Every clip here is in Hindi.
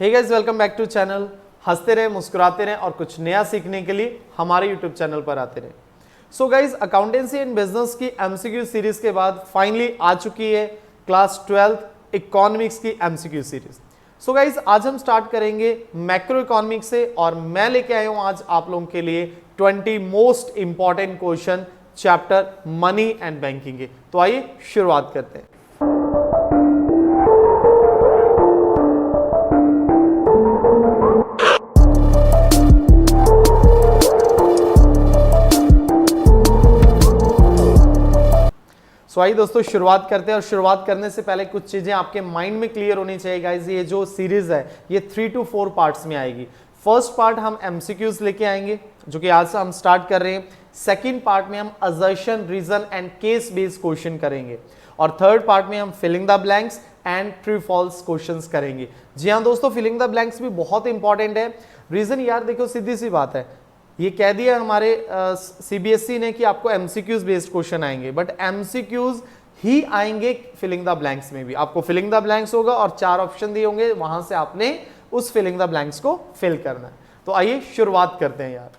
Hey guys, welcome back to channel. हंसते रहे, मुस्कुराते रहे और कुछ नया सीखने के लिए हमारे यूट्यूब चैनल पर आते रहे। So guys, accountancy and business की एमसीक्यू सीरीज के बाद फाइनली आ चुकी है क्लास 12 इकोनॉमिक्स की एमसीक्यू सीरीज। सो गाइस, आज हम स्टार्ट करेंगे मैक्रो इकोनॉमिक्स से और मैं लेके आया हूं आज आप लोगों के लिए 20 most important question chapter money and banking के। तो आइए शुरुआत करते हैं। सो आइए दोस्तों शुरुआत करते हैं और शुरुआत करने से पहले कुछ चीजें आपके माइंड में क्लियर होनी चाहिए गाइस। ये जो सीरीज है ये 3 to 4 पार्ट्स में आएगी। फर्स्ट पार्ट हम एमसीक्यूज लेके आएंगे जो कि आज से हम स्टार्ट कर रहे हैं। सेकंड पार्ट में हम assertion, reason and case based question करेंगे और थर्ड पार्ट में हम filling the blanks and true false questions करेंगे। जी हाँ दोस्तों, फिलिंग द ब्लैंक्स भी बहुत इंपॉर्टेंट है। रीजन यार देखो, सीधी सी बात है, ये कह दिया हमारे सीबीएसई ने कि आपको एमसीक्यूज बेस्ड क्वेश्चन आएंगे, बट एमसीक्यूज ही आएंगे फिलिंग द ब्लैंक्स में भी। आपको फिलिंग द ब्लैंक्स होगा और 4 ऑप्शन दिए होंगे, वहां से आपने उस फिलिंग द ब्लैंक्स को फिल करना है। तो आइए शुरुआत करते हैं यार।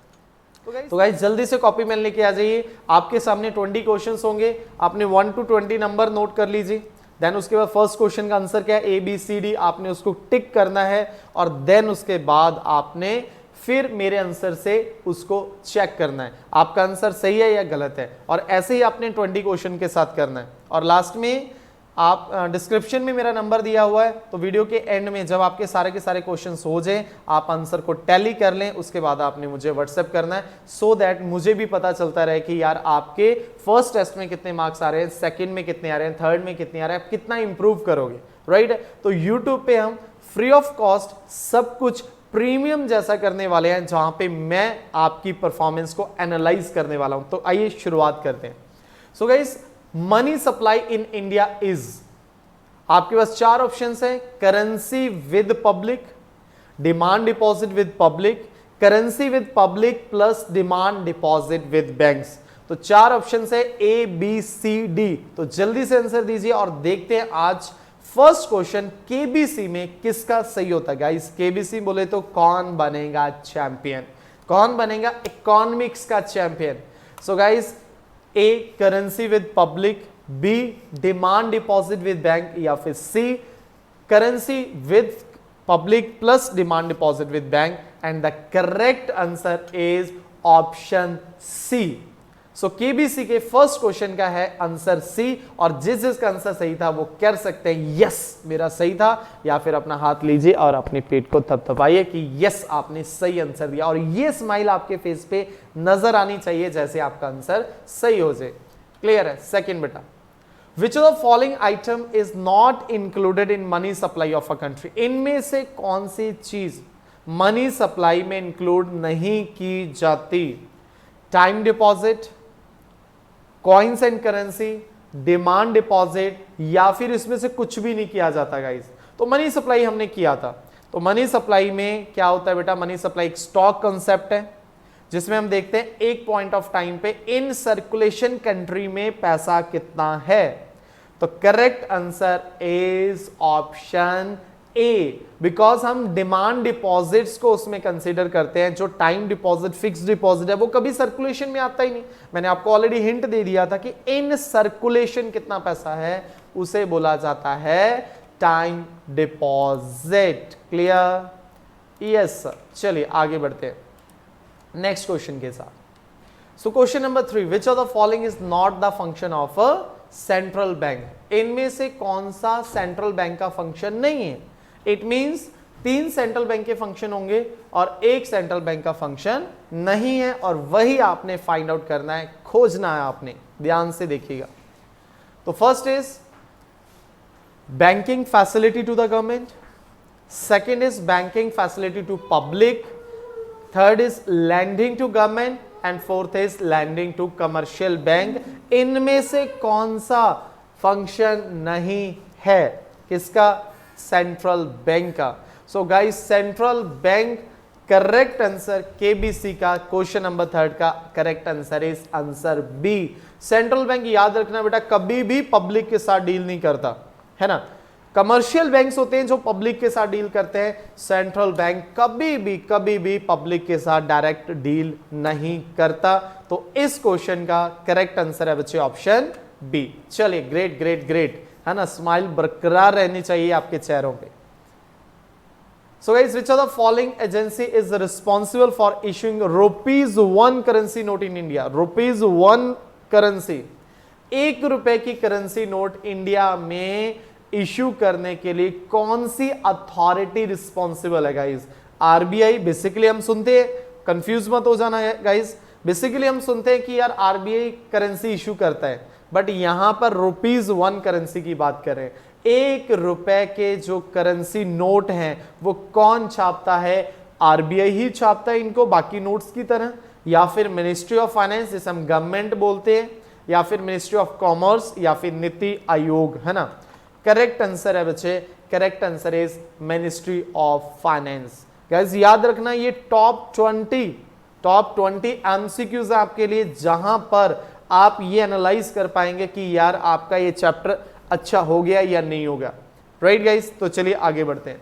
तो गाइस जल्दी से कॉपी पेन लेके आ जाइए। आपके सामने 20 क्वेश्चंस होंगे, आपने 1 to 20 नंबर नोट कर लीजिए। देन उसके बाद फर्स्ट क्वेश्चन का आंसर क्या है, ABCD, आपने उसको टिक करना है और देन उसके बाद आपने फिर मेरे आंसर से उसको चेक करना है आपका आंसर सही है या गलत है, और ऐसे ही आपने 20 क्वेश्चन के साथ करना है। और लास्ट में आप डिस्क्रिप्शन में मेरा नंबर दिया हुआ है, तो वीडियो के एंड में जब आपके सारे के सारे क्वेश्चंस हो जाए आप आंसर को टैली कर लें, उसके बाद आपने मुझे व्हाट्सएप करना है सो दैट मुझे भी पता चलता रहे कि यार आपके फर्स्ट टेस्ट में कितने मार्क्स आ रहे हैं, सेकंड में कितने आ रहे हैं, थर्ड में कितने आ रहे हैं, आप कितना इंप्रूव करोगे। राइट, तो यूट्यूब पे हम फ्री ऑफ कॉस्ट सब कुछ प्रीमियम जैसा करने वाले हैं, जहां पे मैं आपकी परफॉर्मेंस को एनालाइज करने वाला हूं। तो आइए शुरुआत करते हैं। So guys, money supply in India is, आपके पास 4 ऑप्शंस हैं। Currency with public, demand deposit with public, currency with public plus demand deposit with banks. तो 4 ऑप्शंस है ABCD। तो जल्दी से आंसर दीजिए और देखते हैं आज फर्स्ट क्वेश्चन केबीसी में किसका सही होता है। गाइस केबीसी बोले तो कौन बनेगा चैंपियन, कौन बनेगा इकोनॉमिक्स का champion. So guys, A currency with public, B demand deposit with bank, या फिर C currency with public plus demand deposit with bank. And the correct answer is option C। So KBC के फर्स्ट क्वेश्चन का है आंसर C, और जिसका आंसर सही था वो कर सकते हैं यस मेरा सही था, या फिर अपना हाथ लीजिए और अपने पेट को थपथपाइए कि यस आपने सही आंसर दिया, और ये स्माइल आपके फेस पे नजर आनी चाहिए जैसे आपका आंसर सही हो जाए। क्लियर है। सेकंड बेटा, विच of the following item is not included in money supply of a country. इनमें से कौन सी चीज मनी सप्लाई में इंक्लूड नहीं की जाती। Time deposit, coins and currency, demand deposit, या फिर इसमें से कुछ भी नहीं किया जाता गाइस। तो मनी सप्लाई हमने किया था। तो मनी सप्लाई में क्या होता है बेटा, मनी सप्लाई एक स्टॉक कंसेप्ट है जिसमें हम देखते हैं एक पॉइंट ऑफ टाइम पे इन सर्कुलेशन कंट्री में पैसा कितना है। तो correct answer is option A, because हम डिमांड डिपॉजिट्स को उसमें कंसीडर करते हैं। जो टाइम डिपॉजिट, फिक्स्ड डिपॉजिट है वो कभी सर्कुलेशन में आता ही नहीं। मैंने आपको ऑलरेडी हिंट दे दिया था कि इन सर्कुलेशन कितना पैसा है उसे बोला जाता है time deposit. Clear, yes sir. चलिए आगे बढ़ते हैं नेक्स्ट क्वेश्चन के साथ। So question number 3, which of the following is not the function of a central bank. इनमें से कौन सा सेंट्रल बैंक का फंक्शन नहीं है। इट मींस 3 सेंट्रल बैंक के फंक्शन होंगे और 1 सेंट्रल बैंक का फंक्शन नहीं है, और वही आपने फाइंड आउट करना है, खोजना है आपने। ध्यान से देखिएगा। तो first is banking facility to the government, second is banking facility to public, third is lending to government, and fourth is lending to commercial bank. इनमें से कौन सा फंक्शन नहीं है किसका, सेंट्रल बैंक का। So guys, central bank correct answer KBC का क्वेश्चन नंबर 3 का correct answer is answer B. Central bank याद रखना बेटा कभी भी पब्लिक के साथ डील नहीं करता है ना। कमर्शियल बैंक्स होते हैं जो पब्लिक के साथ डील करते हैं, सेंट्रल बैंक कभी भी पब्लिक के साथ डायरेक्ट डील नहीं करता। तो इस क्वेश्चन का करेक्ट आंसर है बच्चे ऑप्शन बी। चलिए ग्रेट ग्रेट ग्रेट, है ना, स्माइल बरकरार रहनी चाहिए आपके चेहरों पे। So guys, which of the following agency is responsible for issuing ₹1 currency note in India? ₹1 currency, 1 रुपए की करेंसी नोट इंडिया में इशू करने के लिए कौन सी अथॉरिटी रिस्पॉन्सिबल है गाइज? आरबीआई। बेसिकली हम सुनते हैं, कंफ्यूज मत हो जाना है गाइज, बेसिकली हम सुनते हैं कि यार आरबीआई करेंसी इशू करता है, बट यहां पर ₹1 करेंसी की बात करें। 1 रुपए के जो करेंसी नोट हैं वो कौन छापता है? आरबीआई ही छापता है इनको बाकी नोट्स की तरह, या फिर मिनिस्ट्री ऑफ फाइनेंस जिसे हम गवर्नमेंट बोलते हैं, या फिर मिनिस्ट्री ऑफ कॉमर्स, या फिर नीति आयोग, है ना। करेक्ट आंसर है बच्चे, correct answer is ministry of finance. Guys याद रखना ये टॉप 20 एमसीक्यूज है आपके लिए, जहां पर आप ये एनालाइज कर पाएंगे कि यार आपका ये चैप्टर अच्छा हो गया या नहीं होगा। राइट गाइस, तो चलिए आगे बढ़ते हैं।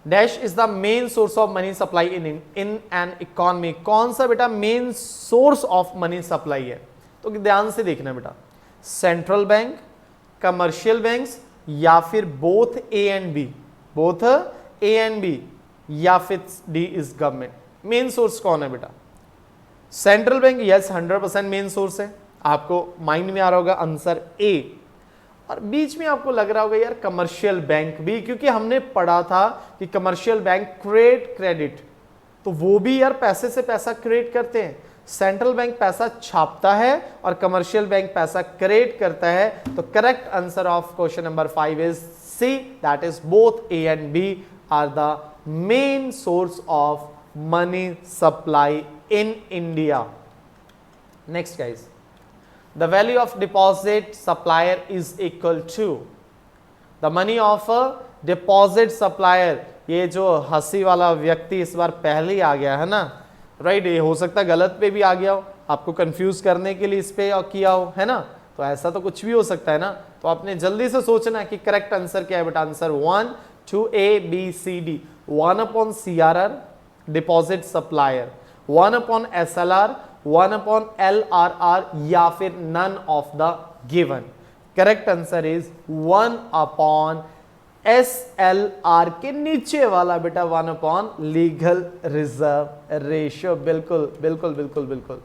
Dash is the main source of money supply in an economy. कौन सा बेटा main source of money supply है? तो ध्यान से देखना बेटा, सेंट्रल बैंक, कमर्शियल बैंक्स, या फिर बोथ ए एंड बी, या फिर D is government. Main source कौन है बेटा? Central bank, yes 100% main source है। आपको माइंड में आ रहा होगा आंसर ए, और बीच में आपको लग रहा होगा यार कमर्शियल बैंक भी, क्योंकि हमने पढ़ा था कि कमर्शियल बैंक क्रिएट क्रेडिट, तो वो भी यार पैसे से पैसा क्रिएट करते हैं। सेंट्रल बैंक पैसा छापता है और कमर्शियल बैंक पैसा क्रिएट करता है। तो correct answer of question number 5 is C, that is both A and B are the main source of money supply in India. Next guys, the value of deposit supplier is equal to the money of a deposit supplier। ये जो हंसी वाला व्यक्ति इस बार पहले ही आ गया है ना, राइट, ये हो सकता है गलत पे भी आ गया हो, आपको कंफ्यूज करने के लिए इस पे किया हो, है ना, तो ऐसा तो कुछ भी हो सकता है ना। तो आपने जल्दी से सोचना है कि करेक्ट आंसर क्या है बेटा। Answer 1 2 A B C D, 1/CRR deposit supplier, 1/SLR, 1/LRR, या फिर none of the given. Correct answer is 1/SLR के नीचे वाला बेटा 1/ लीगल रिजर्व रेशियो। बिल्कुल बिल्कुल बिल्कुल बिल्कुल।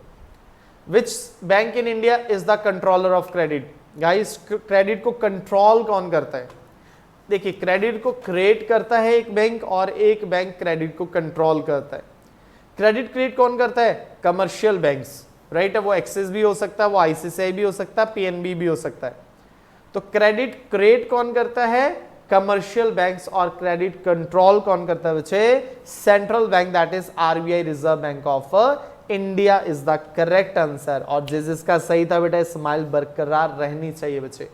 Which bank in India is the controller of credit? Guys credit को कंट्रोल कौन करता है? देखिए क्रेडिट को क्रिएट करता है एक बैंक, और एक बैंक क्रेडिट को कंट्रोल करता है। क्रेडिट क्रिएट कौन करता है? कमर्शियल बैंक्स, राइट है, वो एक्सिस भी हो सकता है, वो आईसीआईसीआई भी हो सकता है, पीएनबी भी हो सकता है। तो क्रेडिट क्रिएट कौन करता है? Commercial banks. और क्रेडिट कंट्रोल कौन करता है बच्चे? Central bank, that is RBI, reserve bank of India is the correct answer. और जिसका सही था बेटा स्माइल बरकरार रहनी चाहिए बच्चे,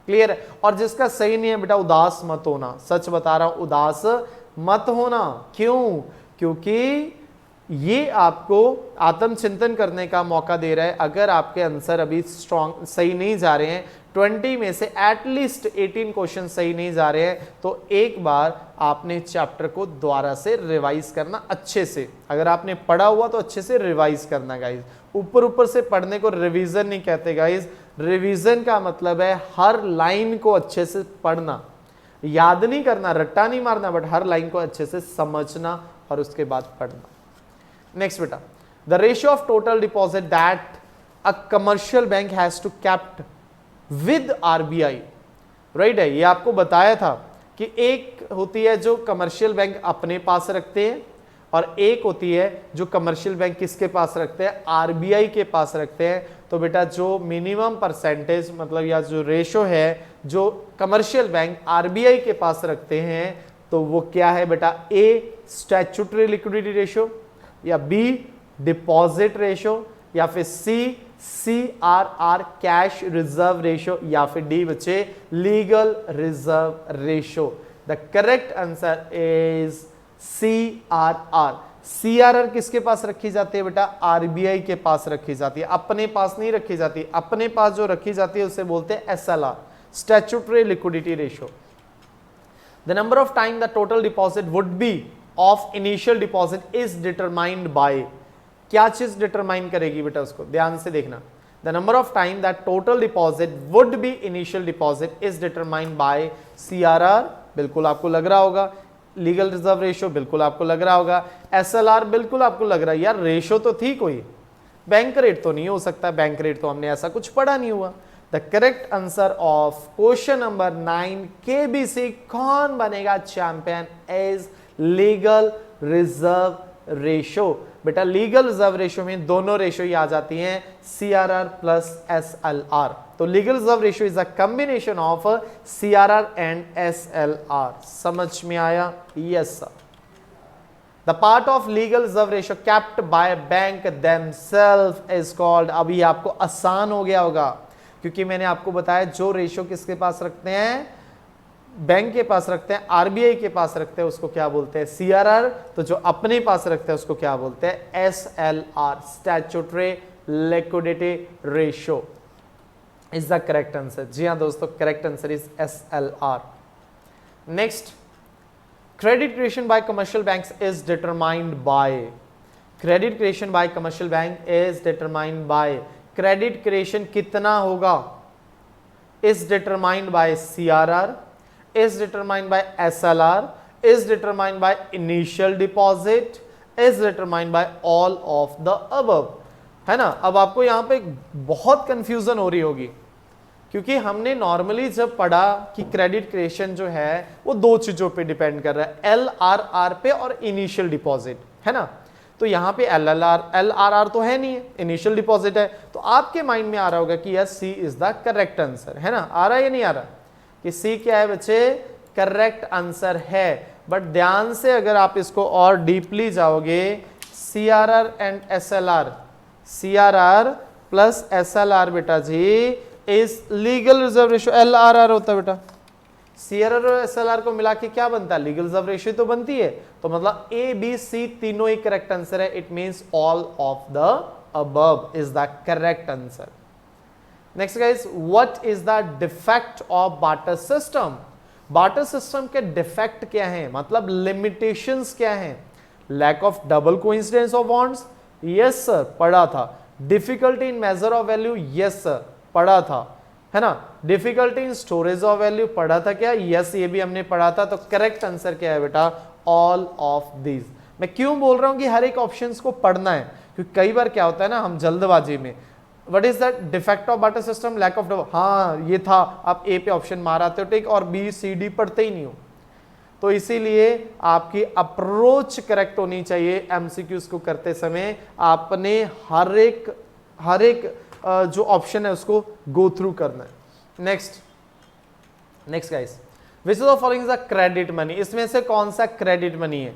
क्लियर है। और जिसका सही नहीं है बेटा उदास मत होना, सच बता रहा हूं, उदास मत होना। क्यों? क्योंकि ये आपको आत्मचिंतन करने का मौका दे रहा है। अगर आपके आंसर अभी स्ट्रॉन्ग सही नहीं जा रहे हैं, 20 में से एटलीस्ट 18 क्वेश्चन सही नहीं जा रहे हैं, तो एक बार आपने चैप्टर को दोबारा से रिवाइज करना अच्छे से। अगर आपने पढ़ा हुआ तो अच्छे से रिवाइज करना गाइज। ऊपर ऊपर से पढ़ने को रिवीजन नहीं कहते गाइज। रिवीजन का मतलब है हर लाइन को अच्छे से पढ़ना, याद नहीं करना, रट्टा नहीं मारना, बट हर लाइन को अच्छे से समझना और उसके बाद पढ़ना। नेक्स्ट बेटा, the ratio of total deposit that a commercial bank has to kept with RBI, right है। ये आपको बताया था कि एक होती है जो कमर्शियल बैंक अपने पास रखते हैं, और एक होती है जो कमर्शियल बैंक किसके पास रखते हैं? आरबीआई के पास रखते हैं। तो बेटा जो मिनिमम परसेंटेज मतलब या जो रेशो है जो कमर्शियल बैंक आरबीआई के पास रखते हैं, तो वो क्या है बेटा? ए स्टैट्यूटरी लिक्विडिटी रेशियो, या बी डिपॉजिट रेशियो, या फिर सी CRR कैश रिजर्व रेशियो, या फिर डी बच्चे legal reserve ratio. The correct answer is CRR। CRR किसके पास रखी जाती है बेटा? आरबीआई के पास रखी जाती है, अपने पास नहीं रखी जाती। अपने पास जो रखी जाती है उसे बोलते हैं SLR, statutory liquidity ratio, the number of time the total deposit would be of initial deposit is determined by, क्या चीज डिटरमाइन करेगी बेटा उसको, ध्यान से देखना, the number of time that total deposit would be initial deposit is determined by CRR, बिल्कुल आपको लग रहा होगा, लीगल रिजर्व रेशियो बिल्कुल आपको लग रहा होगा, SLR बिल्कुल आपको लग रहा है, यार रेशियो तो थी कोई, बैंक रेट तो नहीं हो सकता, बैंक रेट तो हमने ऐसा कुछ पढ़ा नहीं हुआ। The correct answer of question number 9 KBC कौन बनेगा champion is legal reserve ratio. बेटा लीगल रिजर्व रेशियो में दोनों रेशियो ही आ जाती हैं, CRR प्लस SLR, तो legal reserve ratio is a combination of CRR and SLR, समझ में आया? Yes sir. The part of legal reserve ratio kept by bank themselves is called, अभी आपको आसान हो गया होगा क्योंकि मैंने आपको बताया जो रेशियो किसके पास रखते हैं, बैंक के पास रखते हैं, RBI के पास रखते हैं, उसको क्या बोलते हैं CRR, तो जो अपने पास रखते हैं उसको क्या बोलते हैं SLR, statutory liquidity ratio is the correct answer. जी हाँ दोस्तों, correct answer is SLR। Next, credit creation by commercial banks is determined by, credit creation by commercial bank is determined by, credit creation कितना होगा is determined by CRR, is determined by SLR, is determined by initial deposit, is determined by all of the above, है ना। अब आपको यहाँ पे बहुत कंफ्यूजन हो रही होगी क्योंकि हमने नॉर्मली जब पढ़ा कि क्रेडिट क्रिएशन जो है वो दो चीजों पे डिपेंड कर रहा है, LRR पे और इनिशियल डिपॉजिट, है ना। तो यहाँ पे LRR तो है नहीं है, इनिशियल डिपॉजिट है, तो आपके माइंड में आ रहा होगा कि yes C is the correct answer, है ना। आ रहा है या नहीं आ रहा कि C क्या है बच्चे, करेक्ट आंसर है। बट ध्यान से अगर आप इसको और डीपली जाओगे, CRR and SLR, CRR plus SLR बेटा जी इस लीगल रिजर्व रेशियो, LRR होता है बेटा, CRR और SLR को मिला के क्या बनता है, लीगल रिजर्व रेशियो तो बनती है, तो मतलब A B C तीनों ही करेक्ट आंसर है, it means all of the above is the correct answer. Next guys, what is the defect of barter system, barter system के डिफेक्ट क्या है, मतलब लिमिटेशंस क्या है, lack of double coincidence of bonds, yes sir पढ़ा था, difficulty in measure of value, yes sir पढ़ा था, है ना, difficulty in storage of value पढ़ा था क्या, यस ये भी हमने पढ़ा था। तो करेक्ट आंसर क्या है बेटा, ऑल ऑफ दीज। मैं क्यों बोल रहा हूं कि हर एक ऑप्शंस को पढ़ना है, क्योंकि कई बार क्या होता है ना, हम जल्दबाजी में what is that defect of barter system, lack of, हाँ ये था, आप ए पे ऑप्शन माराते हो ठीक, और बी सी डी पढ़ते ही नहीं हो। तो इसीलिए आपकी अप्रोच करेक्ट होनी चाहिए एमसीक्यूज को करते समय, आपने हर एक जो ऑप्शन है उसको गो थ्रू करना है। Next guys, which of the following is a credit money, इसमें से कौन सा क्रेडिट मनी है,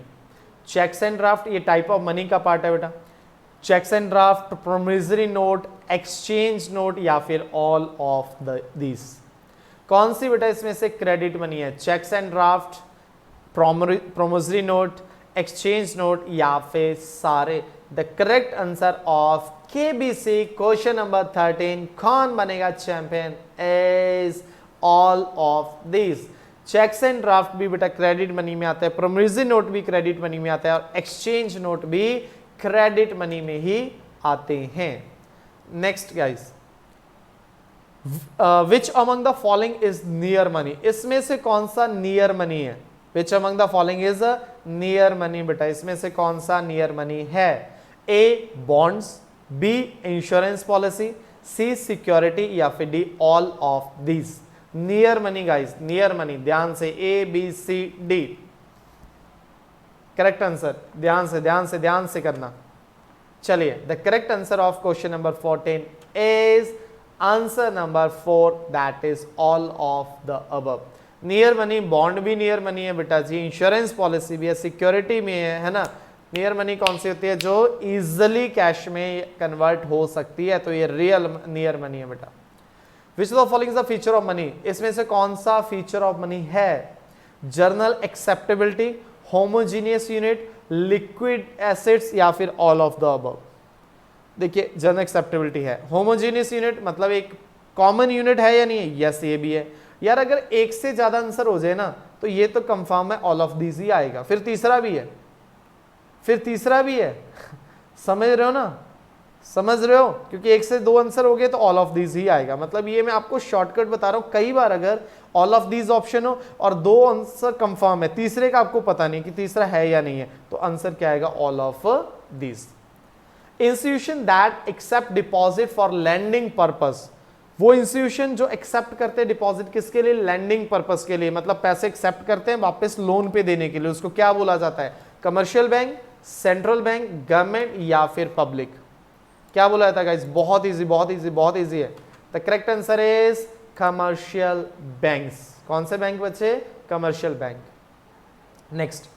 चेक्स एंड ड्राफ्ट, ये टाइप ऑफ मनी का पार्ट है बेटा, cheques and draft, promissory note, exchange note, या फिर ऑल ऑफ दीज, कौन सी बेटा इसमें से क्रेडिट मनी है, cheques and draft, promissory note, exchange note, या फिर सारे। The correct answer of KBC question number 13 कौन बनेगा champion is all of this. Cheques and draft भी बेटा क्रेडिट मनी में आता है, प्रोमिसरी नोट भी क्रेडिट मनी में आता है, और एक्सचेंज नोट भी क्रेडिट मनी में ही आते हैं। Next guys, which among the following is near money, इसमें से कौन सा नियर मनी है, which among the following is near money, बेटा इसमें से कौन सा नियर मनी है, A bonds, B insurance policy, C security, या फिर D all of these. Near money guys, near money, ध्यान से A B C D correct answer, ध्यान से करना। चलिए, the correct answer of question number 14 is answer number 4, that is all of the above. Near money, bond भी नियर मनी है बेटा जी, इंश्योरेंस पॉलिसी भी है, सिक्योरिटी में है ना। नियर मनी कौन सी होती है, जो इजिली कैश में कन्वर्ट हो सकती है, तो ये रियल नियर मनी है बेटा। विच of the following is the feature of money, इसमें से कौन सा फीचर ऑफ मनी है, journal acceptability, homogeneous unit, liquid acids, या फिर ऑल ऑफ द अबव। देखिए जर्नल एक्सेप्टेबिलिटी है, होमोजीनियस यूनिट मतलब एक कॉमन यूनिट है या नहीं है, यस ये भी है, यार अगर एक से ज्यादा आंसर हो जाए ना तो ये तो कंफर्म है ऑल ऑफ दीज ही आएगा, फिर तीसरा भी है, फिर तीसरा भी है। समझ रहे हो ना, समझ रहे हो, क्योंकि एक से दो आंसर हो गए तो ऑल ऑफ दीज ही आएगा। मतलब ये मैं आपको शॉर्टकट बता रहा हूं, कई बार अगर ऑल ऑफ दीज ऑप्शन हो और दो आंसर कंफर्म है, तीसरे का आपको पता नहीं कि तीसरा है या नहीं है, तो आंसर क्या आएगा, all of these. Institution that accept deposit for lending purpose, वो इंस्टीट्यूशन जो एक्सेप्ट करते हैं डिपॉजिट किसके लिए, लैंडिंग पर्पस के लिए, मतलब पैसे एक्सेप्ट करते हैं वापस लोन पे देने के लिए, उसको क्या बोला जाता है, commercial bank, central bank, government या फिर पब्लिक। क्या बोला जाता है गाइस, बहुत इजी, बहुत इजी, बहुत इजी है। The correct answer is commercial banks. कौन से बैंक बच्चे, commercial bank. Next,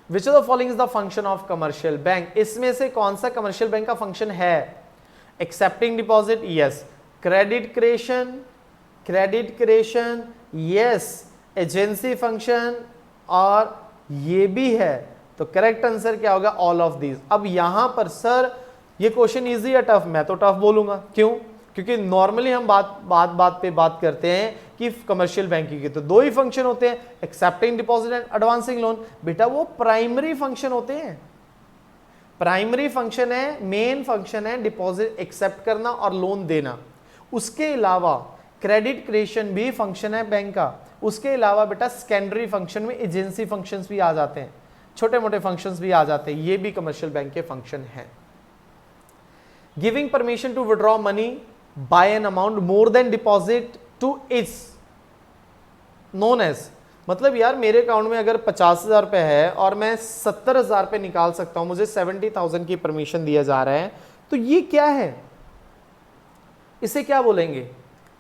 which of the following is the function of commercial bank, इसमें से कौन सा कमर्शियल बैंक का फंक्शन है, accepting deposit, yes, credit creation, credit creation, yes, agency function, और ये भी है। तो करेक्ट आंसर क्या होगा, ऑल ऑफ दीज। अब यहां पर सर ये क्वेश्चन इजी या टफ, मैं तो टफ बोलूंगा, क्यों, क्योंकि नॉर्मली हम बात पे बात करते हैं कि कमर्शियल बैंकिंग के तो दो ही फंक्शन होते हैं, accepting deposit and advancing loan. बेटा वो प्राइमरी फंक्शन होते हैं, प्राइमरी फंक्शन है, मेन फंक्शन है डिपॉजिट एक्सेप्ट करना और लोन देना। उसके अलावा क्रेडिट क्रिएशन भी फंक्शन है बैंक का। उसके अलावा बेटा सेकेंडरी फंक्शन में एजेंसी फंक्शंस भी आ जाते हैं, छोटे मोटे फंक्शंस भी आ जाते हैं, ये भी कमर्शियल बैंक के फंक्शन हैं। Giving permission to withdraw money by an amount more than deposit to it's known as, मतलब यार मेरे अकाउंट में अगर 50,000 रुपए है और मैं 70,000 रुपए निकाल सकता हूं, मुझे 70,000 की परमिशन दिया जा रहा है, तो ये क्या है, इसे क्या बोलेंगे,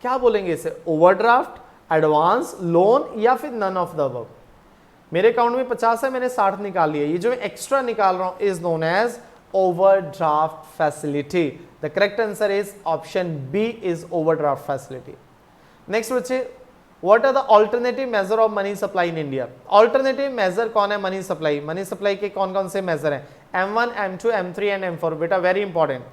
क्या बोलेंगे इसे, ओवरड्राफ्ट, एडवांस, लोन या फिर नन ऑफ द अबव। मेरे अकाउंट में 50 है, मैंने 60 निकाल लिया, ये जो मैं एक्स्ट्रा निकाल रहा हूं is known as overdraft facility. The correct answer is option B is overdraft facility. Next बच्चे, what are the alternative measure of money supply in India? Alternative measure कौन है money supply? Money supply के कौन कौन से measure हैं, M1, M2, M3 and M4। बेटा वेरी इंपॉर्टेंट।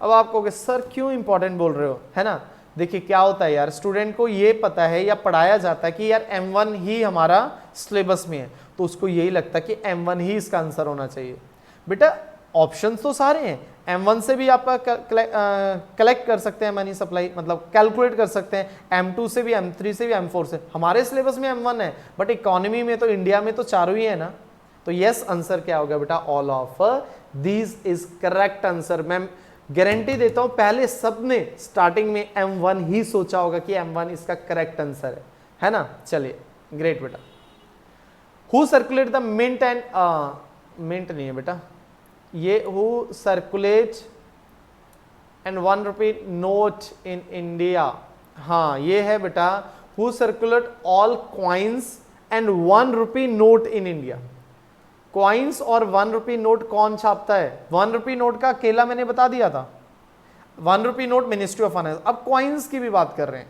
अब आप कहोगे सर क्यों इंपॉर्टेंट बोल रहे हो, है ना, देखिए क्या होता है यार, स्टूडेंट को ये पता है या पढ़ाया जाता है कि यार M1 ही हमारा सिलेबस में है, तो उसको यही लगता है कि M1 ही इसका आंसर होना चाहिए। बेटा ऑप्शंस तो सारे हैं, M1 से भी आपका कलेक्ट कर सकते हैं मनी सप्लाई, मतलब कैलकुलेट कर सकते हैं, M2 से भी, M3 से भी, M4 से। हमारे सिलेबस में M1 है, बट इकोनॉमी में तो इंडिया में तो चारों ही है ना, तो यस आंसर क्या होगा बेटा, all of these is correct answer. मैं गारंटी देता हूं पहले सबने स्टार्टिंग में M1 ही सोचा होगा कि M1 इसका करेक्ट आंसर है ना। चलिए ग्रेट बेटा। Who circulate the mint and, mint नहीं है बेटा, ये who circulate and 1 rupee note in India, हाँ ये है बेटा, who circulate all coins and 1 rupee note in India. Coins और 1 रुपी नोट कौन छापता है, 1 रुपी नोट का अकेला मैंने बता दिया था, 1 rupee note ministry of finance. अब क्वाइंस की भी बात कर रहे हैं,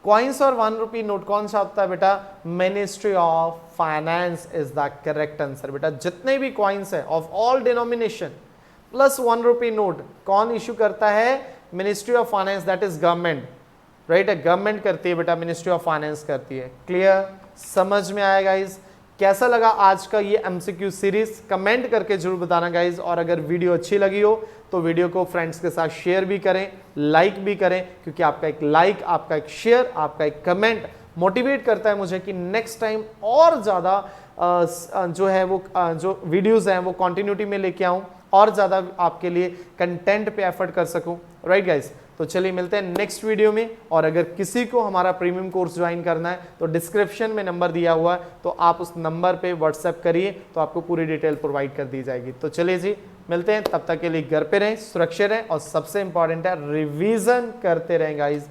क्वाइंस और 1 रुपी नोट कौन छापता है बेटा, ministry of finance is the correct answer. बेटा जितने भी क्वाइंस है of all denomination plus 1 rupee note कौन इश्यू करता है, ministry of finance, that is government, right है, गवर्नमेंट करती है बेटा, मिनिस्ट्री ऑफ फाइनेंस करती है। क्लियर, समझ में आया गाइज। कैसा लगा आज का ये एमसीक्यू सीरीज, कमेंट करके जरूर बताना गाइज। और अगर वीडियो अच्छी लगी हो तो वीडियो को फ्रेंड्स के साथ शेयर भी करें, लाइक भी करें, क्योंकि आपका एक लाइक, आपका एक शेयर, आपका एक कमेंट मोटिवेट करता है मुझे कि नेक्स्ट टाइम और ज़्यादा जो है वो जो वीडियोस हैं वो कंटिन्यूटी में लेके आऊँ और ज़्यादा आपके लिए कंटेंट पे एफर्ट कर सकूँ, राइट गाइज। तो चलिए मिलते हैं नेक्स्ट वीडियो में। और अगर किसी को हमारा प्रीमियम कोर्स ज्वाइन करना है तो डिस्क्रिप्शन में नंबर दिया हुआ है, तो आप उस नंबर पे व्हाट्सएप करिए तो आपको पूरी डिटेल प्रोवाइड कर दी जाएगी। तो चलिए जी मिलते हैं, तब तक के लिए घर पे रहें, सुरक्षित रहें और सबसे इंपॉर्टेंट है रिवीजन करते रहें गाइज।